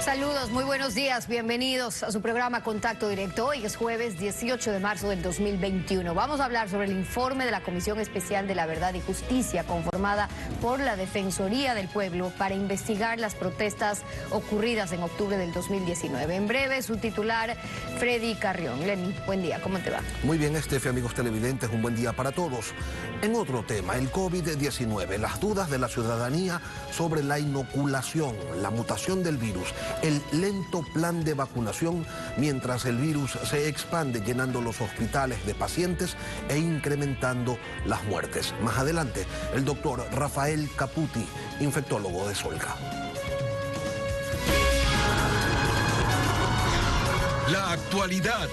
Saludos, muy buenos días, bienvenidos a su programa Contacto Directo. Hoy es jueves 18 de marzo del 2021. Vamos a hablar sobre el informe de la Comisión Especial de la Verdad y Justicia conformada por la Defensoría del Pueblo para investigar las protestas ocurridas en octubre del 2019. En breve, su titular, Freddy Carrión. Lenny, buen día, ¿cómo te va? Muy bien, Estefi, amigos televidentes, un buen día para todos. En otro tema, el COVID-19, las dudas de la ciudadanía sobre la inoculación, la mutación del virus, el lento plan de vacunación mientras el virus se expande llenando los hospitales de pacientes e incrementando las muertes. Más adelante, el doctor Rafael Caputi, infectólogo de Solca. La actualidad,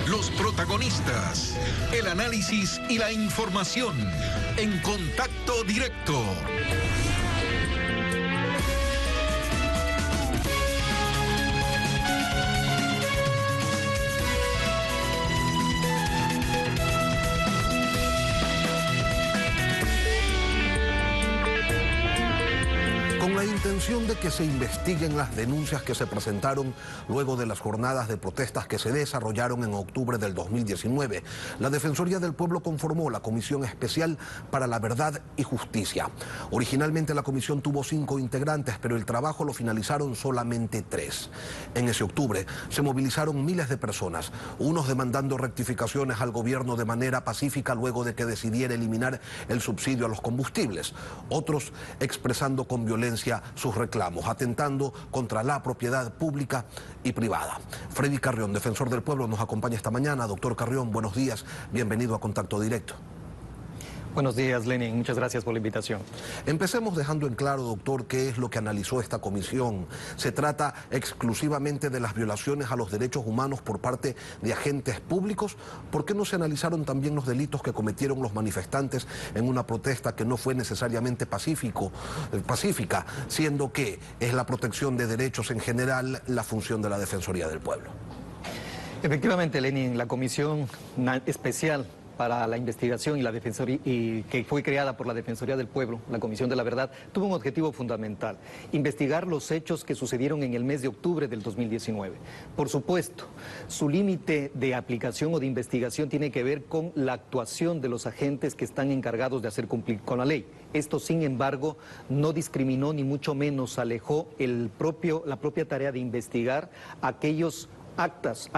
los protagonistas, el análisis y la información en Contacto Directo. Con la intención de que se investiguen las denuncias que se presentaron luego de las jornadas de protestas que se desarrollaron en octubre del 2019, la Defensoría del Pueblo conformó la Comisión Especial para la Verdad y Justicia. Originalmente la comisión tuvo 5 integrantes, pero el trabajo lo finalizaron solamente 3. En ese octubre se movilizaron miles de personas, unos demandando rectificaciones al gobierno de manera pacífica luego de que decidiera eliminar el subsidio a los combustibles, otros expresando con violencia sus reclamos, atentando contra la propiedad pública y privada. Freddy Carrión, defensor del pueblo, nos acompaña esta mañana. Doctor Carrión, buenos días, bienvenido a Contacto Directo. Buenos días, Lenin. Muchas gracias por la invitación. Empecemos dejando en claro, doctor, qué es lo que analizó esta comisión. ¿Se trata exclusivamente de las violaciones a los derechos humanos por parte de agentes públicos? ¿Por qué no se analizaron también los delitos que cometieron los manifestantes en una protesta que no fue necesariamente pacífica, siendo que es la protección de derechos en general la función de la Defensoría del Pueblo? Efectivamente, Lenin, la Comisión Especial para la Investigación y la Defensoría, y que fue creada por la Defensoría del Pueblo, la Comisión de la Verdad, tuvo un objetivo fundamental: investigar los hechos que sucedieron en el mes de octubre del 2019. Por supuesto, su límite de aplicación o de investigación tiene que ver con la actuación de los agentes que están encargados de hacer cumplir con la ley. Esto, sin embargo, no discriminó ni mucho menos alejó la propia tarea de investigar aquellos actos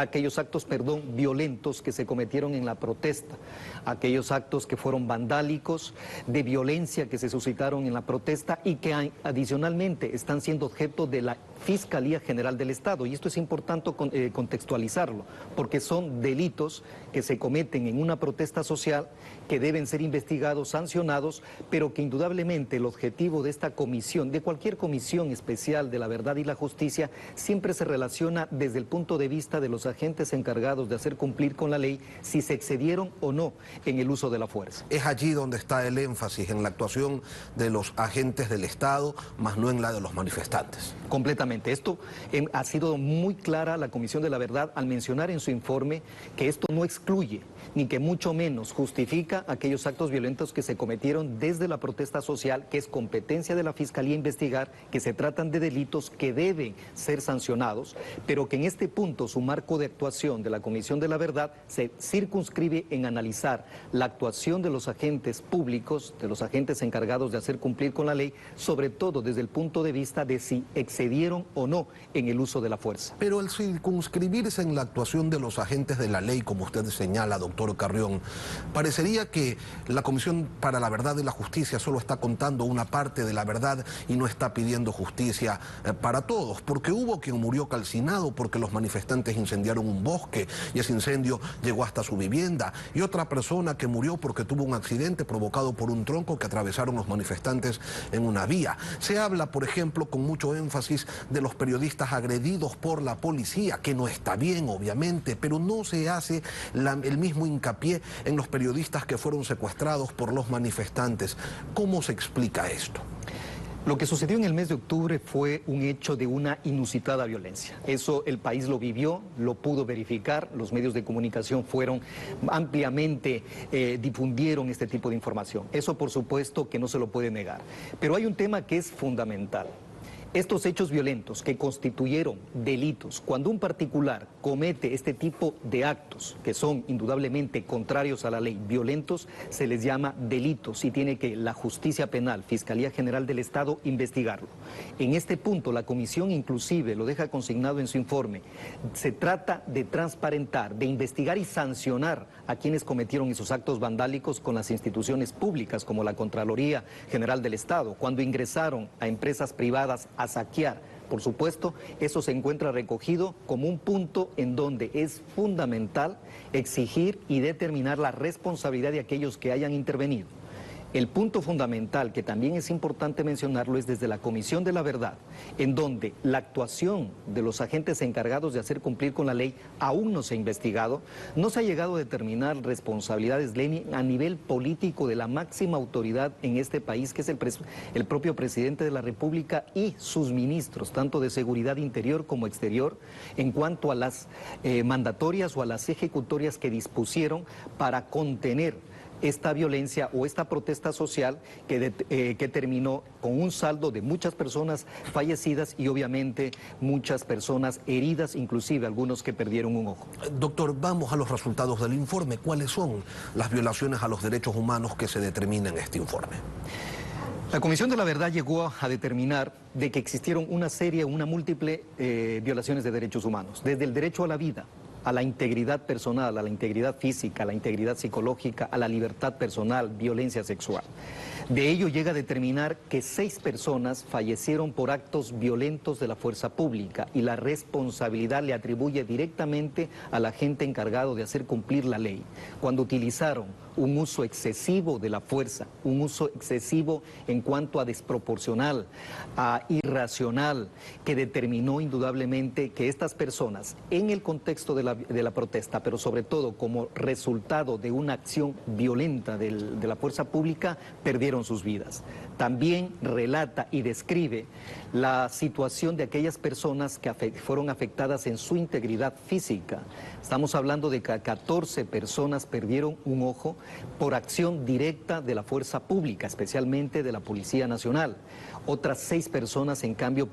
violentos que se cometieron en la protesta, aquellos actos que fueron vandálicos, de violencia que se suscitaron en la protesta y que adicionalmente están siendo objeto de la Fiscalía General del Estado. Y esto es importante contextualizarlo, porque son delitos que se cometen en una protesta social que deben ser investigados, sancionados, pero que indudablemente el objetivo de esta comisión, de cualquier comisión especial de la verdad y la justicia, siempre se relaciona desde el punto de vista de los agentes encargados de hacer cumplir con la ley, si se excedieron o no en el uso de la fuerza. Es allí donde está el énfasis, en la actuación de los agentes del Estado, más no en la de los manifestantes. Completamente. Esto ha sido muy clara la Comisión de la Verdad al mencionar en su informe que esto no excluye, ni que mucho menos justifica aquellos actos violentos que se cometieron desde la protesta social, que es competencia de la Fiscalía investigar, que se tratan de delitos que deben ser sancionados, pero que en este punto su marco de actuación de la Comisión de la Verdad se circunscribe en analizar la actuación de los agentes públicos, de los agentes encargados de hacer cumplir con la ley, sobre todo desde el punto de vista de si excedieron o no en el uso de la fuerza. Pero al circunscribirse en la actuación de los agentes de la ley, como usted señala, doctor Carrión, parecería que la Comisión para la Verdad y la Justicia solo está contando una parte de la verdad y no está pidiendo justicia para todos, porque hubo quien murió calcinado porque los manifestantes incendiaron un bosque y ese incendio llegó hasta su vivienda, y otra persona que murió porque tuvo un accidente provocado por un tronco que atravesaron los manifestantes en una vía. Se habla, por ejemplo, con mucho énfasis de los periodistas agredidos por la policía, que no está bien, obviamente, pero no se hace el mismo hincapié en los periodistas que fueron secuestrados por los manifestantes. ¿Cómo se explica esto? Lo que sucedió en el mes de octubre fue un hecho de una inusitada violencia. Eso el país lo vivió, lo pudo verificar, los medios de comunicación fueron ampliamente, difundieron este tipo de información. Eso por supuesto que no se lo puede negar. Pero hay un tema que es fundamental. Estos hechos violentos que constituyeron delitos, cuando un particular comete este tipo de actos que son indudablemente contrarios a la ley, violentos, se les llama delitos y tiene que la justicia penal, Fiscalía General del Estado, investigarlo. En este punto la comisión inclusive lo deja consignado en su informe. Se trata de transparentar, de investigar y sancionar a quienes cometieron esos actos vandálicos con las instituciones públicas como la Contraloría General del Estado, cuando ingresaron a empresas privadas a saquear. Por supuesto, eso se encuentra recogido como un punto en donde es fundamental exigir y determinar la responsabilidad de aquellos que hayan intervenido. El punto fundamental, que también es importante mencionarlo, es desde la Comisión de la Verdad, en donde la actuación de los agentes encargados de hacer cumplir con la ley aún no se ha investigado, no se ha llegado a determinar responsabilidades, Lenin, a nivel político de la máxima autoridad en este país, que es el propio presidente de la República y sus ministros, tanto de seguridad interior como exterior, en cuanto a las mandatorias o a las ejecutorias que dispusieron para contener esta violencia o esta protesta social que terminó con un saldo de muchas personas fallecidas y obviamente muchas personas heridas, inclusive algunos que perdieron un ojo. Doctor, vamos a los resultados del informe. ¿Cuáles son las violaciones a los derechos humanos que se determinan en este informe? La Comisión de la Verdad llegó a determinar de que existieron una múltiple violaciones de derechos humanos, desde el derecho a la vida, a la integridad personal, a la integridad física, a la integridad psicológica, a la libertad personal, violencia sexual. De ello llega a determinar que 6 personas fallecieron por actos violentos de la fuerza pública y la responsabilidad le atribuye directamente al agente encargado de hacer cumplir la ley, cuando utilizaron un uso excesivo de la fuerza, un uso excesivo en cuanto a desproporcional, a irracional, que determinó indudablemente que estas personas, en el contexto de la protesta, pero sobre todo como resultado de una acción violenta de la fuerza pública, perdieron sus vidas. También relata y describe la situación de aquellas personas que fueron afectadas en su integridad física. Estamos hablando de que 14 personas perdieron un ojo por acción directa de la fuerza pública, especialmente de la Policía Nacional. Otras 6 personas, en cambio,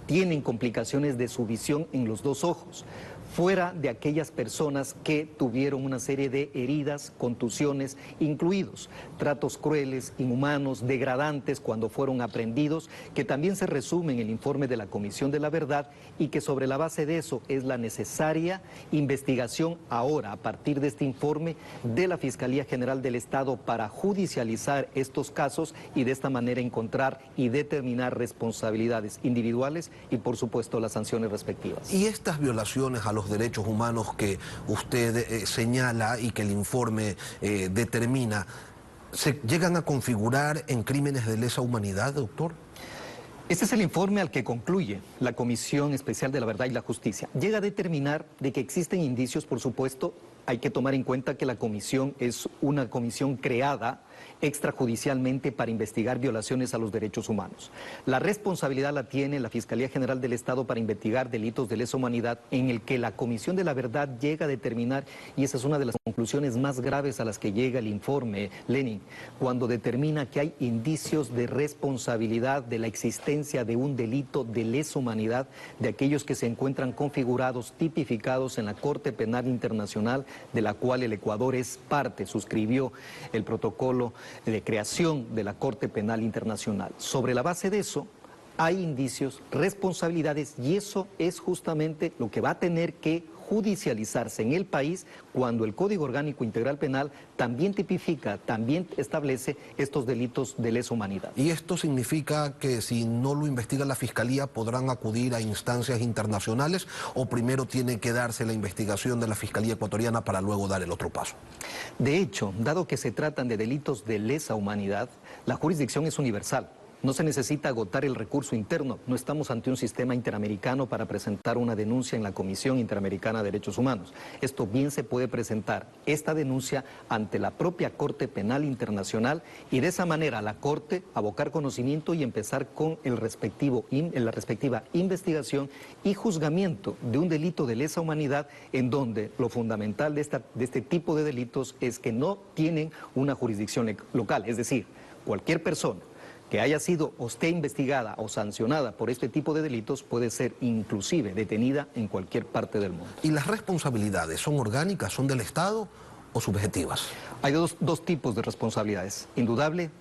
tienen complicaciones de su visión en los 2 ojos, fuera de aquellas personas que tuvieron una serie de heridas, contusiones, incluidos tratos crueles, inhumanos, degradantes cuando fueron aprehendidos, que también se resume en el informe de la Comisión de la Verdad y que sobre la base de eso es la necesaria investigación ahora, a partir de este informe de la Fiscalía General del Estado, para judicializar estos casos y de esta manera encontrar y determinar responsabilidades individuales y por supuesto las sanciones respectivas. Y estas violaciones a los derechos humanos que usted señala y que el informe determina, ¿se llegan a configurar en crímenes de lesa humanidad, doctor? Este es el informe al que concluye la Comisión Especial de la Verdad y la Justicia. Llega a determinar de que existen indicios, por supuesto. Hay que tomar en cuenta que la comisión es una comisión creada extrajudicialmente para investigar violaciones a los derechos humanos. La responsabilidad la tiene la Fiscalía General del Estado para investigar delitos de lesa humanidad, en el que la Comisión de la Verdad llega a determinar, y esa es una de las conclusiones más graves a las que llega el informe, Lenin, cuando determina que hay indicios de responsabilidad de la existencia de un delito de lesa humanidad de aquellos que se encuentran configurados, tipificados en la Corte Penal Internacional, de la cual el Ecuador es parte, suscribió el protocolo de creación de la Corte Penal Internacional. Sobre la base de eso, hay indicios, responsabilidades, y eso es justamente lo que va a tener que judicializarse en el país cuando el Código Orgánico Integral Penal también tipifica, también establece estos delitos de lesa humanidad. ¿Y esto significa que si no lo investiga la Fiscalía podrán acudir a instancias internacionales o primero tiene que darse la investigación de la Fiscalía ecuatoriana para luego dar el otro paso? De hecho, dado que se tratan de delitos de lesa humanidad, la jurisdicción es universal. No se necesita agotar el recurso interno. No estamos ante un sistema interamericano para presentar una denuncia en la Comisión Interamericana de Derechos Humanos. Esto bien se puede presentar, esta denuncia, ante la propia Corte Penal Internacional, y de esa manera la Corte abocar conocimiento y empezar con la respectiva investigación y juzgamiento de un delito de lesa humanidad, en donde lo fundamental de este tipo de delitos es que no tienen una jurisdicción local. Es decir, cualquier persona que haya sido o esté investigada o sancionada por este tipo de delitos puede ser inclusive detenida en cualquier parte del mundo. ¿Y las responsabilidades son orgánicas, son del Estado o subjetivas? Hay dos tipos de responsabilidades. Indudable,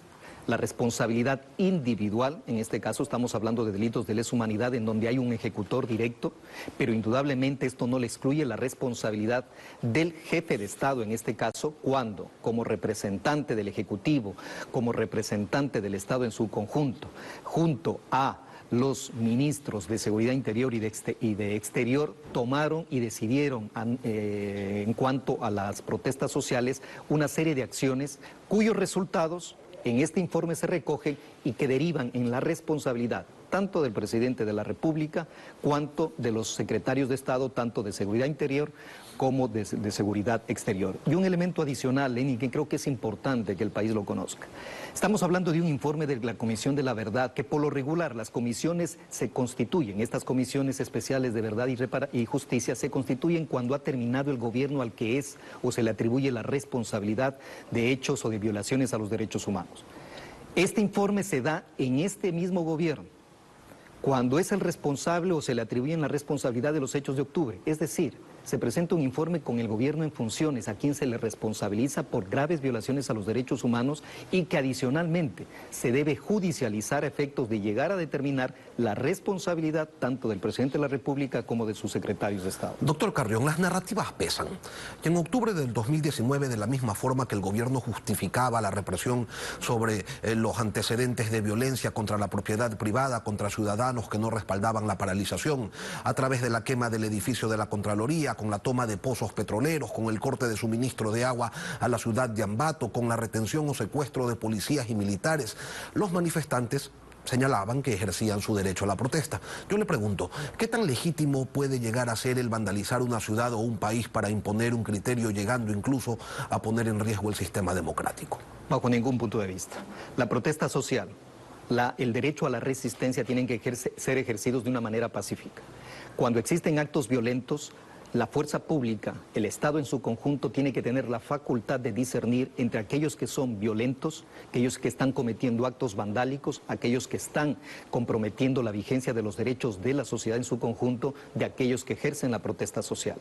la responsabilidad individual, en este caso estamos hablando de delitos de lesa humanidad en donde hay un ejecutor directo, pero indudablemente esto no le excluye la responsabilidad del jefe de Estado, en este caso, cuando como representante del Ejecutivo, como representante del Estado en su conjunto, junto a los ministros de Seguridad Interior y de Exterior tomaron y decidieron en cuanto a las protestas sociales una serie de acciones cuyos resultados en este informe se recogen y que derivan en la responsabilidad tanto del presidente de la República cuanto de los secretarios de Estado, tanto de Seguridad Interior como de Seguridad Exterior. Y un elemento adicional, Lenin, que creo que es importante que el país lo conozca. Estamos hablando de un informe de la Comisión de la Verdad, que por lo regular las comisiones se constituyen, estas comisiones especiales de verdad y justicia se constituyen cuando ha terminado el gobierno al que es o se le atribuye la responsabilidad de hechos o de violaciones a los derechos humanos. Este informe se da en este mismo gobierno, cuando es el responsable o se le atribuyen la responsabilidad de los hechos de octubre, es decir, se presenta un informe con el gobierno en funciones a quien se le responsabiliza por graves violaciones a los derechos humanos y que adicionalmente se debe judicializar a efectos de llegar a determinar la responsabilidad tanto del presidente de la República como de sus secretarios de Estado. Doctor Carrión, las narrativas pesan. Y en octubre del 2019, de la misma forma que el gobierno justificaba la represión sobre los antecedentes de violencia contra la propiedad privada, contra ciudadanos que no respaldaban la paralización, a través de la quema del edificio de la Contraloría, con la toma de pozos petroleros, con el corte de suministro de agua a la ciudad de Ambato, con la retención o secuestro de policías y militares, los manifestantes señalaban que ejercían su derecho a la protesta. Yo le pregunto, ¿qué tan legítimo puede llegar a ser el vandalizar una ciudad o un país para imponer un criterio, llegando incluso a poner en riesgo el sistema democrático? Bajo ningún punto de vista. La protesta social, el derecho a la resistencia tienen que ser ejercidos de una manera pacífica. Cuando existen actos violentos, la fuerza pública, el Estado en su conjunto, tiene que tener la facultad de discernir entre aquellos que son violentos, aquellos que están cometiendo actos vandálicos, aquellos que están comprometiendo la vigencia de los derechos de la sociedad en su conjunto, de aquellos que ejercen la protesta social.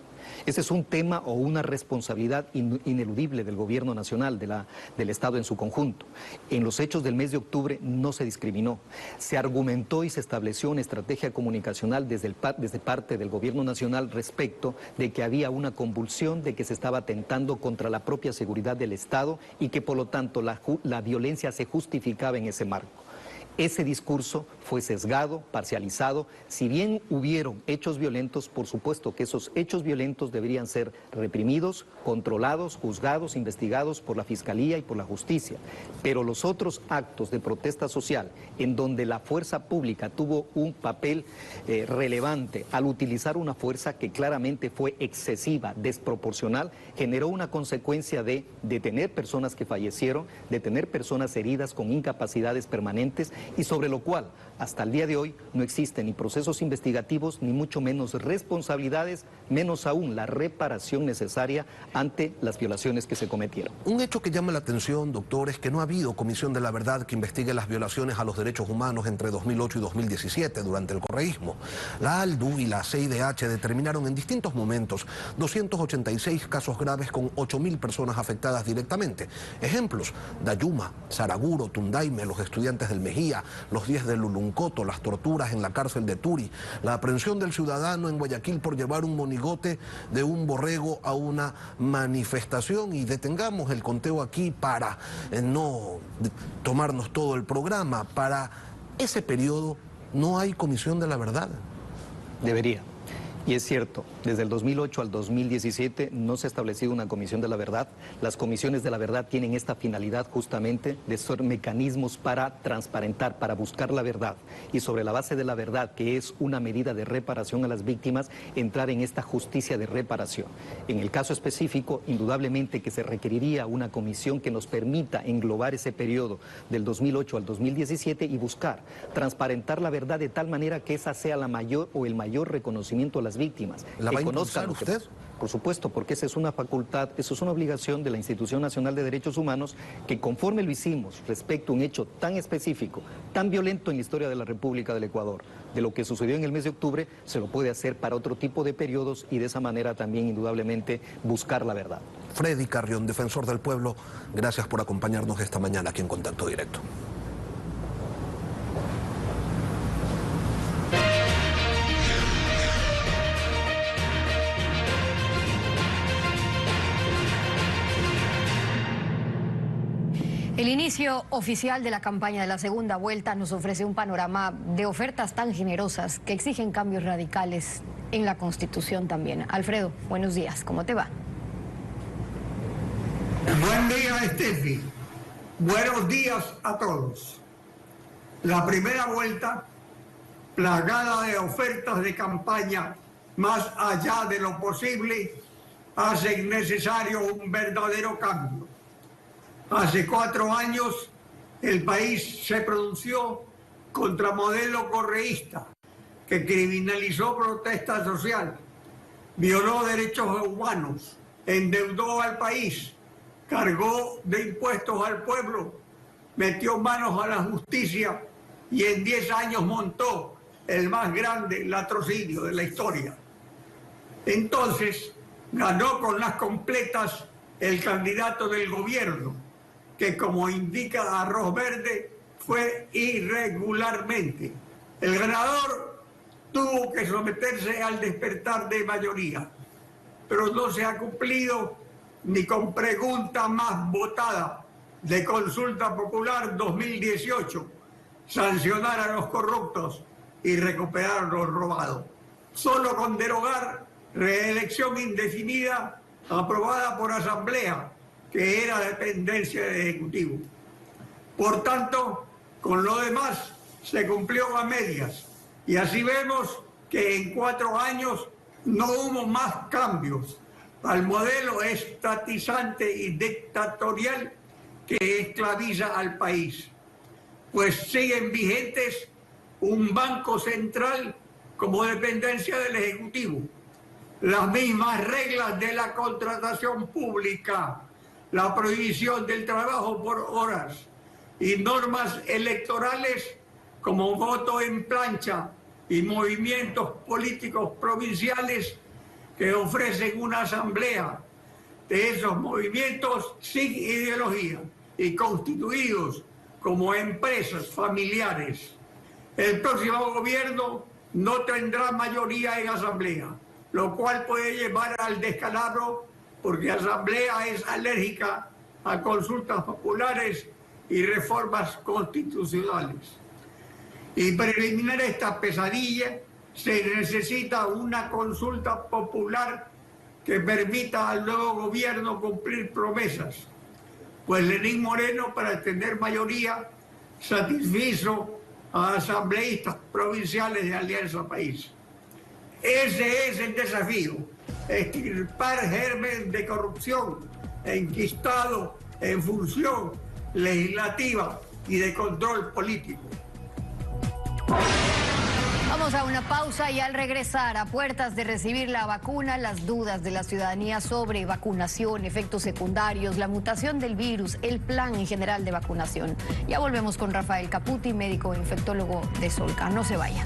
Ese es un tema o una responsabilidad ineludible del gobierno nacional, del Estado en su conjunto. En los hechos del mes de octubre no se discriminó. Se argumentó y se estableció una estrategia comunicacional desde parte del gobierno nacional respecto de que había una convulsión, de que se estaba atentando contra la propia seguridad del Estado y que por lo tanto la violencia se justificaba en ese marco. Ese discurso fue sesgado, parcializado. Si bien hubieron hechos violentos, por supuesto que esos hechos violentos deberían ser reprimidos, controlados, juzgados, investigados por la Fiscalía y por la Justicia. Pero los otros actos de protesta social, en donde la fuerza pública tuvo un papel relevante al utilizar una fuerza que claramente fue excesiva, desproporcional, generó una consecuencia de detener personas que fallecieron, detener personas heridas con incapacidades permanentes, y sobre lo cual hasta el día de hoy no existen ni procesos investigativos ni mucho menos responsabilidades, menos aún la reparación necesaria ante las violaciones que se cometieron. Un hecho que llama la atención, doctor, es que no ha habido Comisión de la Verdad que investigue las violaciones a los derechos humanos entre 2008 y 2017 durante el correísmo. La ALDU y la CIDH determinaron en distintos momentos 286 casos graves con 8.000 personas afectadas directamente. Ejemplos: Dayuma, Saraguro, Tundaime, los estudiantes del Mejía, los 10 de Luluncoto, las torturas en la cárcel de Turi, la aprehensión del ciudadano en Guayaquil por llevar un monigote de un borrego a una manifestación. Y detengamos el conteo aquí para no tomarnos todo el programa. Para ese periodo no hay Comisión de la Verdad. Debería. Y es cierto, desde el 2008 al 2017 no se ha establecido una Comisión de la Verdad. Las comisiones de la verdad tienen esta finalidad justamente de ser mecanismos para transparentar, para buscar la verdad. Y sobre la base de la verdad, que es una medida de reparación a las víctimas, entrar en esta justicia de reparación. En el caso específico, indudablemente que se requeriría una comisión que nos permita englobar ese periodo del 2008 al 2017 y buscar transparentar la verdad de tal manera que esa sea la mayor o el mayor reconocimiento a las víctimas. ¿La va a impulsar usted? por supuesto, porque esa es una facultad, eso es una obligación de la Institución Nacional de Derechos Humanos, que conforme lo hicimos respecto a un hecho tan específico, tan violento en la historia de la República del Ecuador, de lo que sucedió en el mes de octubre, se lo puede hacer para otro tipo de periodos y de esa manera también indudablemente buscar la verdad. Freddy Carrión, defensor del pueblo, gracias por acompañarnos esta mañana aquí en Contacto Directo. El inicio oficial de la campaña de la segunda vuelta nos ofrece un panorama de ofertas tan generosas que exigen cambios radicales en la Constitución también. Alfredo, buenos días, ¿cómo te va? Buen día, Estefi. Buenos días a todos. La primera vuelta, plagada de ofertas de campaña más allá de lo posible, hace necesario un verdadero cambio. Hace 4 años el país se pronunció contra modelo correísta que criminalizó protesta social, violó derechos humanos, endeudó al país, cargó de impuestos al pueblo, metió manos a la justicia y en 10 años montó el más grande latrocinio de la historia. Entonces ganó con las completas el candidato del gobierno, que como indica Arroz Verde, fue irregularmente. El ganador tuvo que someterse al despertar de mayoría, pero no se ha cumplido ni con pregunta más votada de Consulta Popular 2018, sancionar a los corruptos y recuperar lo robado. Solo con derogar reelección indefinida aprobada por asamblea, que era dependencia del Ejecutivo. Por tanto, con lo demás se cumplió a medias y así vemos que en 4 años no hubo más cambios al modelo estatizante y dictatorial que esclaviza al país, pues siguen vigentes un banco central como dependencia del Ejecutivo, las mismas reglas de la contratación pública, la prohibición del trabajo por horas y normas electorales como voto en plancha y movimientos políticos provinciales que ofrecen una asamblea de esos movimientos sin ideología y constituidos como empresas familiares. El próximo gobierno no tendrá mayoría en asamblea, lo cual puede llevar al descalabro porque Asamblea es alérgica a consultas populares y reformas constitucionales. Y para eliminar esta pesadilla se necesita una consulta popular que permita al nuevo gobierno cumplir promesas, pues Lenín Moreno, para tener mayoría, satisfizo a asambleístas provinciales de Alianza País. Ese es el desafío: extirpar germen de corrupción enquistado en función legislativa y de control político. Vamos a una pausa y al regresar, a puertas de recibir la vacuna, las dudas de la ciudadanía sobre vacunación, efectos secundarios, la mutación del virus, el plan en general de vacunación. Ya volvemos con Rafael Caputi, médico infectólogo de Solca. No se vaya.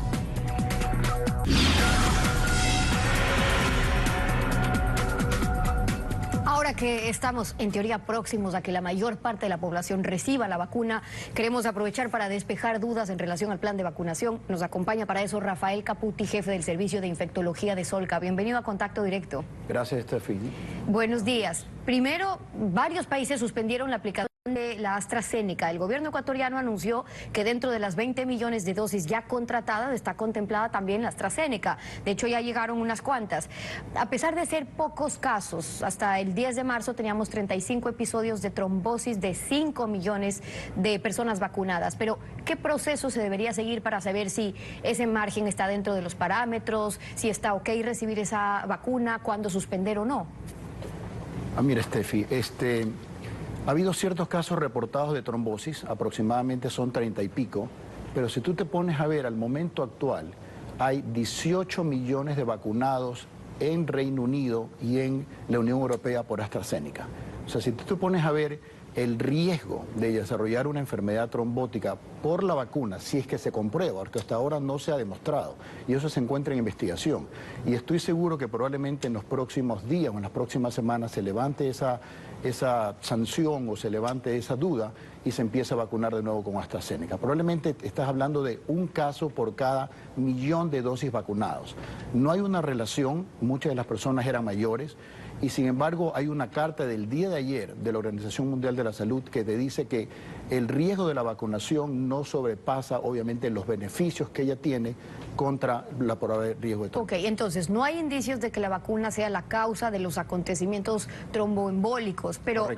Ahora que estamos en teoría próximos a que la mayor parte de la población reciba la vacuna, queremos aprovechar para despejar dudas en relación al plan de vacunación. Nos acompaña para eso Rafael Caputi, jefe del Servicio de Infectología de Solca. Bienvenido a Contacto Directo. Gracias, Estefi. Buenos días. Primero, varios países suspendieron la aplicación de la AstraZeneca. El gobierno ecuatoriano anunció que dentro de las 20 millones de dosis ya contratadas está contemplada también la AstraZeneca. De hecho, ya llegaron unas cuantas. A pesar de ser pocos casos, hasta el 10 de marzo teníamos 35 episodios de trombosis de 5 millones de personas vacunadas. Pero, ¿qué proceso se debería seguir para saber si ese margen está dentro de los parámetros, si está ok recibir esa vacuna, cuándo suspender o no? Mira, Estefi, ha habido ciertos casos reportados de trombosis, aproximadamente son 30 y pico, pero si tú te pones a ver al momento actual, hay 18 millones de vacunados en Reino Unido y en la Unión Europea por AstraZeneca. O sea, si tú te pones a ver el riesgo de desarrollar una enfermedad trombótica por la vacuna, si es que se comprueba, porque hasta ahora no se ha demostrado, y eso se encuentra en investigación. Y estoy seguro que probablemente en los próximos días o en las próximas semanas se levante esa sanción o se levante esa duda y se empiece a vacunar de nuevo con AstraZeneca. Probablemente estás hablando de un caso por cada 1 millón de dosis vacunados. No hay una relación, muchas de las personas eran mayores, y sin embargo hay una carta del día de ayer de la Organización Mundial de la Salud que te dice que el riesgo de la vacunación no sobrepasa obviamente los beneficios que ella tiene contra la probable riesgo de trombosis. Ok, entonces no hay indicios de que la vacuna sea la causa de los acontecimientos tromboembólicos, pero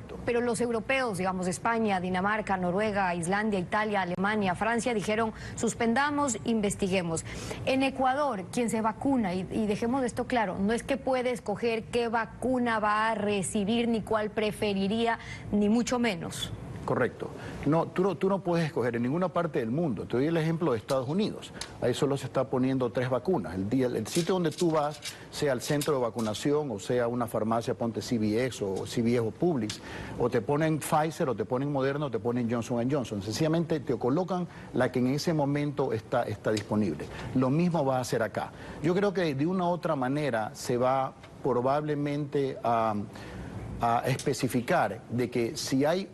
los europeos, digamos España, Dinamarca, Noruega, Islandia, Italia, Alemania, Francia, dijeron suspendamos, investiguemos. En Ecuador, quien se vacuna, y dejemos esto claro, no es que puede escoger qué vacuna va a recibir ni cuál preferiría, ni mucho menos. Correcto. No, tú no puedes escoger en ninguna parte del mundo. Te doy el ejemplo de Estados Unidos. Ahí solo se está poniendo 3 vacunas. El sitio donde tú vas, sea el centro de vacunación o sea una farmacia, ponte CVS o Publix, o te ponen Pfizer, o te ponen Moderna, o te ponen Johnson & Johnson. Sencillamente te colocan la que en ese momento está disponible. Lo mismo va a hacer acá. Yo creo que de una u otra manera se va probablemente a especificar de que si hay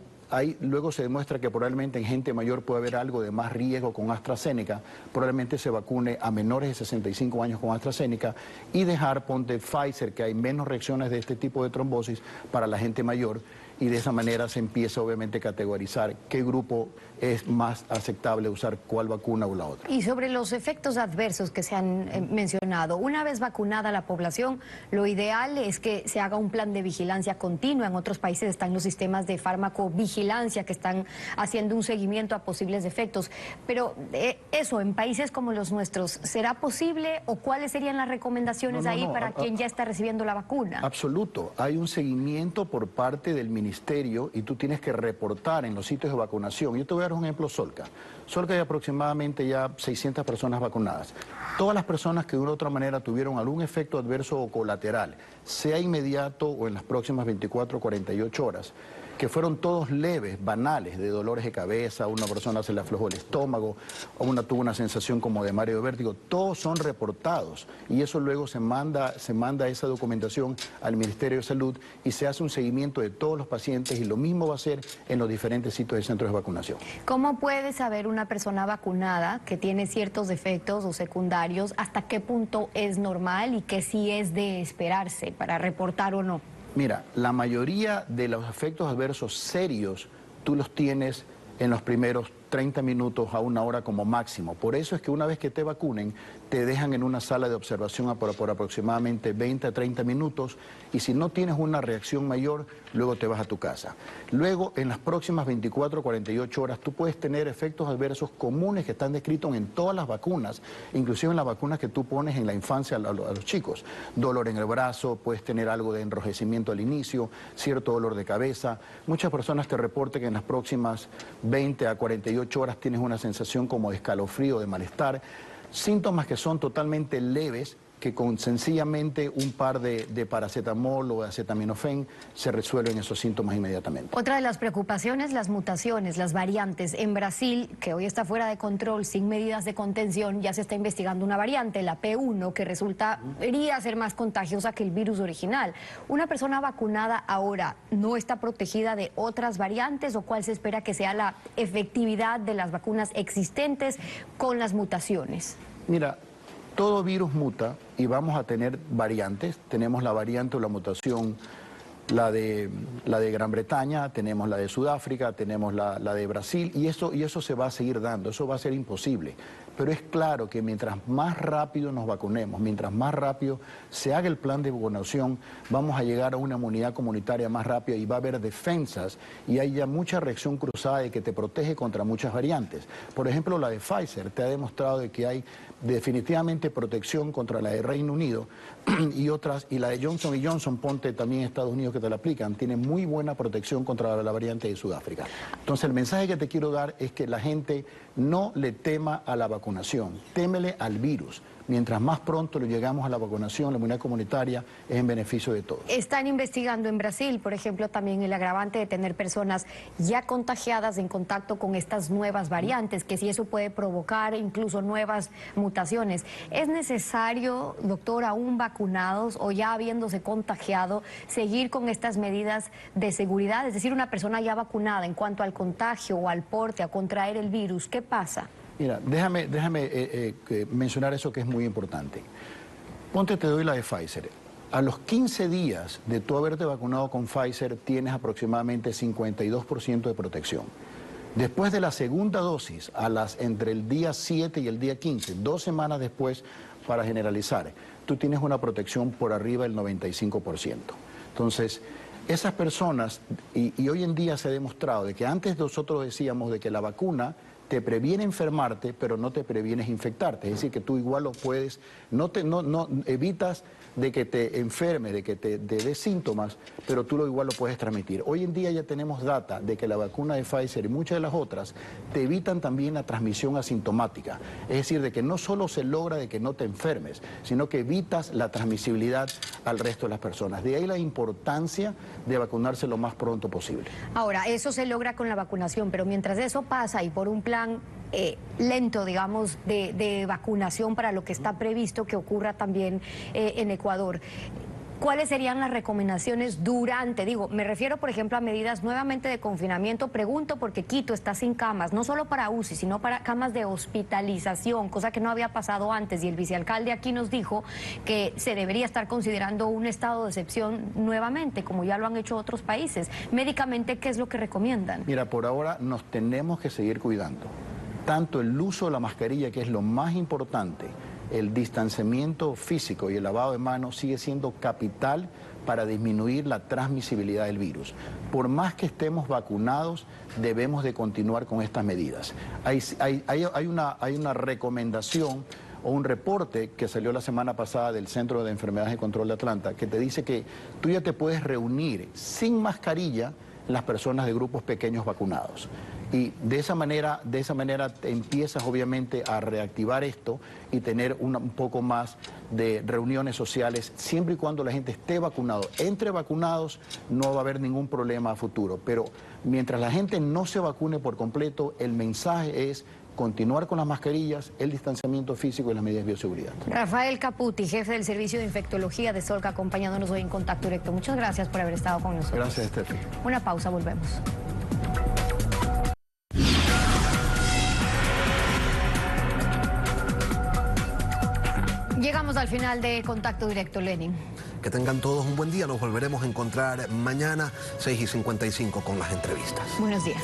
luego se demuestra que probablemente en gente mayor puede haber algo de más riesgo con AstraZeneca, probablemente se vacune a menores de 65 años con AstraZeneca y dejar, ponte Pfizer, que hay menos reacciones de este tipo de trombosis para la gente mayor, y de esa manera se empieza obviamente a categorizar qué grupo es más aceptable usar cuál vacuna o la otra. Y sobre los efectos adversos que se han mencionado, una vez vacunada la población, lo ideal es que se haga un plan de vigilancia continua. En otros países están los sistemas de farmacovigilancia que están haciendo un seguimiento a posibles efectos. Pero eso, en países como los nuestros, ¿será posible o cuáles serían las recomendaciones para quien ya está recibiendo la vacuna? Absoluto. Hay un seguimiento por parte del ministerio y tú tienes que reportar en los sitios de vacunación. Yo te voy a dar un ejemplo, Solca. Solca hay aproximadamente ya 600 personas vacunadas. Todas las personas que de una u otra manera tuvieron algún efecto adverso o colateral, sea inmediato o en las próximas 24 o 48 horas, que fueron todos leves, banales, de dolores de cabeza, a una persona se le aflojó el estómago, a una tuvo una sensación como de mareo de vértigo, todos son reportados y eso luego se manda esa documentación al Ministerio de Salud y se hace un seguimiento de todos los pacientes y lo mismo va a ser en los diferentes sitios de centros de vacunación. ¿Cómo puede saber una persona vacunada que tiene ciertos efectos o secundarios hasta qué punto es normal y que sí es de esperarse para reportar o no? Mira, la mayoría de los efectos adversos serios tú los tienes en los primeros 30 minutos a 1 hora como máximo. Por eso es que una vez que te vacunen, te dejan en una sala de observación por aproximadamente 20 a 30 minutos y si no tienes una reacción mayor, luego te vas a tu casa. Luego, en las próximas 24 o 48 horas, tú puedes tener efectos adversos comunes que están descritos en todas las vacunas, inclusive en las vacunas que tú pones en la infancia a los chicos. Dolor en el brazo, puedes tener algo de enrojecimiento al inicio, cierto dolor de cabeza. Muchas personas te reportan que en las próximas 20 a 48 horas tienes una sensación como de escalofrío, de malestar, síntomas que son totalmente leves, que con sencillamente un par de paracetamol o de acetaminofén se resuelven esos síntomas inmediatamente. Otra de las preocupaciones, las mutaciones, las variantes. En Brasil, que hoy está fuera de control, sin medidas de contención, ya se está investigando una variante, la P1, que resultaría ser más contagiosa que el virus original. ¿Una persona vacunada ahora no está protegida de otras variantes o cuál se espera que sea la efectividad de las vacunas existentes con las mutaciones? Mira, todo virus muta y vamos a tener variantes. Tenemos la variante o la mutación, la de Gran Bretaña, tenemos la de Sudáfrica, tenemos la de Brasil y eso se va a seguir dando, eso va a ser imposible. Pero es claro que mientras más rápido nos vacunemos, mientras más rápido se haga el plan de vacunación, vamos a llegar a una inmunidad comunitaria más rápida y va a haber defensas y hay ya mucha reacción cruzada de que te protege contra muchas variantes. Por ejemplo, la de Pfizer te ha demostrado de que hay definitivamente protección contra la de Reino Unido y la de Johnson & Johnson, ponte también en Estados Unidos que te la aplican, tiene muy buena protección contra la variante de Sudáfrica. Entonces el mensaje que te quiero dar es que la gente no le tema a la vacunación, témele al virus. Mientras más pronto le llegamos a la vacunación, la inmunidad comunitaria es en beneficio de todos. Están investigando en Brasil, por ejemplo, también el agravante de tener personas ya contagiadas en contacto con estas nuevas variantes, que si eso puede provocar incluso nuevas mutaciones. ¿Es necesario, doctor, aún vacunados o ya habiéndose contagiado, seguir con estas medidas de seguridad? Es decir, una persona ya vacunada en cuanto al contagio o al porte, a contraer el virus, ¿qué pasa? Mira, déjame mencionar eso que es muy importante. Ponte, te doy la de Pfizer. A los 15 días de tú haberte vacunado con Pfizer, tienes aproximadamente 52% de protección. Después de la segunda dosis, entre el día 7 y el día 15, 2 semanas después, para generalizar, tú tienes una protección por arriba del 95%. Entonces, esas personas, y hoy en día se ha demostrado de que antes nosotros decíamos de que la vacuna te previene enfermarte, pero no te previenes infectarte. Es decir, que tú igual lo puedes, no evitas de que te enferme, de que te dé síntomas, pero tú igual lo puedes transmitir. Hoy en día ya tenemos data de que la vacuna de Pfizer y muchas de las otras te evitan también la transmisión asintomática. Es decir, de que no solo se logra de que no te enfermes, sino que evitas la transmisibilidad al resto de las personas. De ahí la importancia de vacunarse lo más pronto posible. Ahora, eso se logra con la vacunación, pero mientras eso pasa y por un plan lento, digamos, de vacunación para lo que está previsto que ocurra también en Ecuador, ¿cuáles serían las recomendaciones durante? Digo, me refiero, por ejemplo, a medidas nuevamente de confinamiento. Pregunto porque Quito está sin camas, no solo para UCI, sino para camas de hospitalización, cosa que no había pasado antes. Y el vicealcalde aquí nos dijo que se debería estar considerando un estado de excepción nuevamente, como ya lo han hecho otros países. Médicamente, ¿qué es lo que recomiendan? Mira, por ahora nos tenemos que seguir cuidando. Tanto el uso de la mascarilla, que es lo más importante, el distanciamiento físico y el lavado de manos sigue siendo capital para disminuir la transmisibilidad del virus. Por más que estemos vacunados, debemos de continuar con estas medidas. Hay una recomendación o un reporte que salió la semana pasada del Centro de Enfermedades y Control de Atlanta, que te dice que tú ya te puedes reunir sin mascarilla las personas de grupos pequeños vacunados. Y de esa manera empiezas obviamente a reactivar esto y tener un poco más de reuniones sociales, siempre y cuando la gente esté vacunado. Entre vacunados no va a haber ningún problema a futuro, pero mientras la gente no se vacune por completo, el mensaje es continuar con las mascarillas, el distanciamiento físico y las medidas de bioseguridad. Rafael Caputi, jefe del Servicio de Infectología de Solca, acompañándonos hoy en Contacto Directo. Muchas gracias por haber estado con nosotros. Gracias, Estefi. Una pausa, volvemos. Llegamos al final de Contacto Directo, Lenin. Que tengan todos un buen día. Nos volveremos a encontrar mañana 6:55 con las entrevistas. Buenos días.